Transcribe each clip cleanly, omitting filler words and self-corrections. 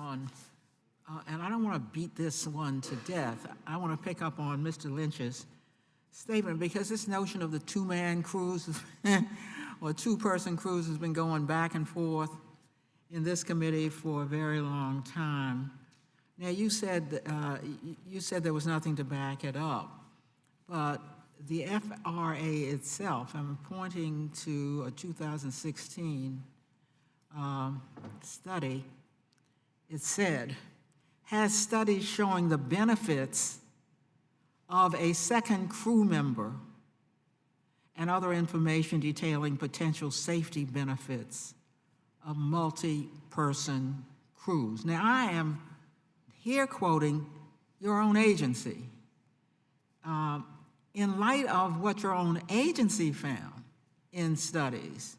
on, and I don't want to beat this one to death. I want to pick up on Mr. Lynch's statement, because this notion of the two-man cruise or two-person cruise has been going back and forth in this committee for a very long time. Now, you said there was nothing to back it up, but the FRA itself, I'm pointing to a 2016 study, it said, has studies showing the benefits of a second crew member and other information detailing potential safety benefits of multi-person crews. Now, I am here quoting your own agency. In light of what your own agency found in studies,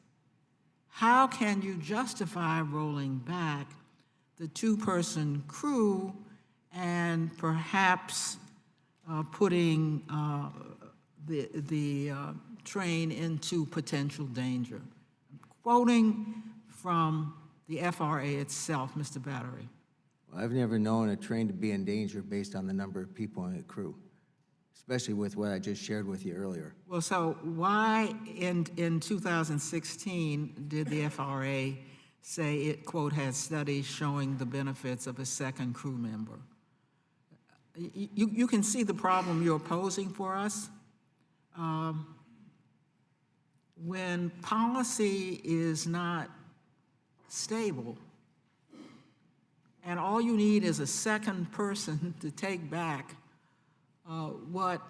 how can you justify rolling back the two-person crew and perhaps putting the train into potential danger? I'm quoting from the FRA itself, Mr. Battery. Well, I've never known a train to be in danger based on the number of people on the crew, especially with what I just shared with you earlier. Well, so why in 2016 did the FRA say it, quote, has studies showing the benefits of a second crew member? You can see the problem you're posing for us. When policy is not stable, and all you need is a second person to take back what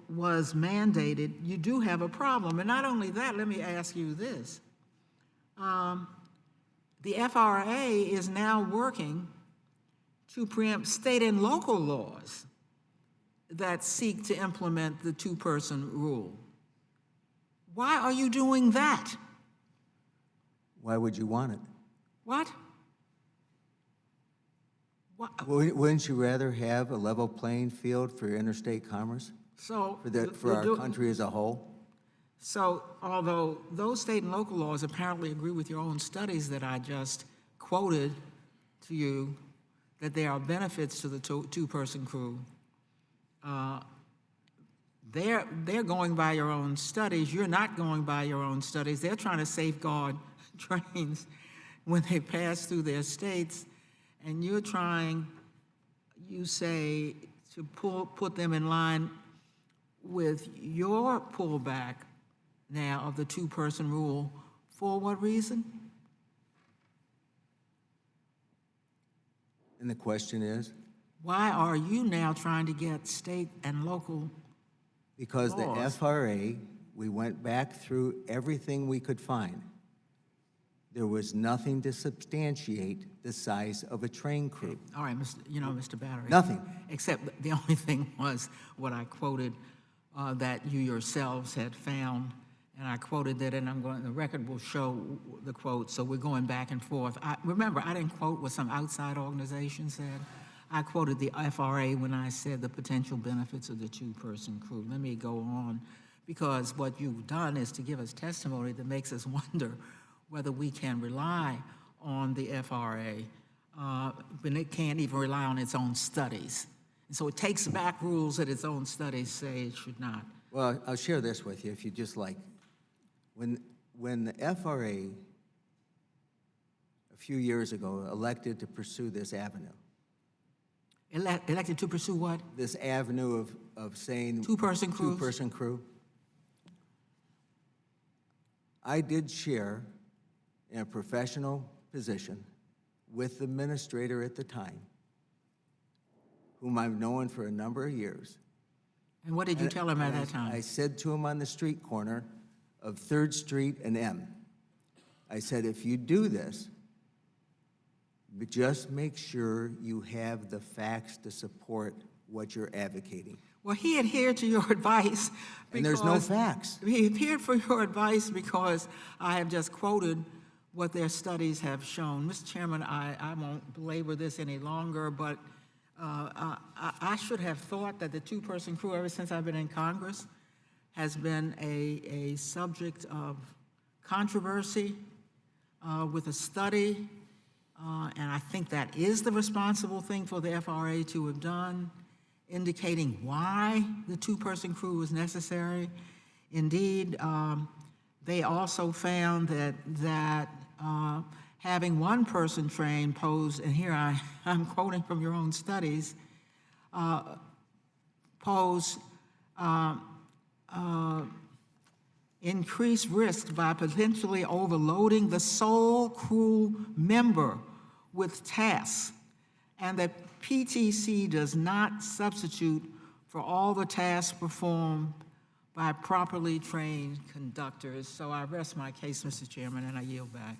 was mandated, you do have a problem. And not only that, let me ask you this. The FRA is now working to preempt state and local laws that seek to implement the two-person rule. Why are you doing that? Why would you want it? What? Wouldn't you rather have a level playing field for interstate commerce? So For our country as a whole? So although those state and local laws apparently agree with your own studies that I just quoted to you, that there are benefits to the two-person crew, they're going by your own studies. You're not going by your own studies. They're trying to safeguard trains when they pass through their states, and you're trying, you say, to put them in line with your pullback now of the two-person rule. For what reason? And the question is? Why are you now trying to get state and local Because laws? the FRA, we went back through everything we could find. There was nothing to substantiate the size of a train crew. All right, Mr. Battery. Nothing. Except the only thing was what I quoted that you yourselves had found, and I quoted that, and the record will show the quote, so we're going back and forth. Remember, I didn't quote what some outside organization said. I quoted the FRA when I said the potential benefits of the two-person crew. Let me go on, because what you've done is to give us testimony that makes us wonder whether we can rely on the FRA when it can't even rely on its own studies. And so it takes back rules that its own studies say it should not. Well, I'll share this with you if you just like. When the FRA, a few years ago, elected to pursue this avenue. Elected to pursue what? This avenue of saying Two-person crews? Two-person crew. I did share in a professional position with the administrator at the time, whom I've known for a number of years. And what did you tell him at that time? I said to him on the street corner of 3rd Street and M, I said, if you do this, but just make sure you have the facts to support what you're advocating. Well, he adhered to your advice. And there's no facts. He adhered for your advice because I have just quoted what their studies have shown. Mr. Chairman, I won't belabor this any longer, but I should have thought that the two-person crew, ever since I've been in Congress, has been a subject of controversy with a study, and I think that is the responsible thing for the FRA to have done, indicating why the two-person crew was necessary. Indeed, they also found that having one person trained posed, and here I'm quoting from your own studies, pose increased risk by potentially overloading the sole crew member with tasks, and that PTC does not substitute for all the tasks performed by properly trained conductors. So I rest my case, Mr. Chairman, and I yield back.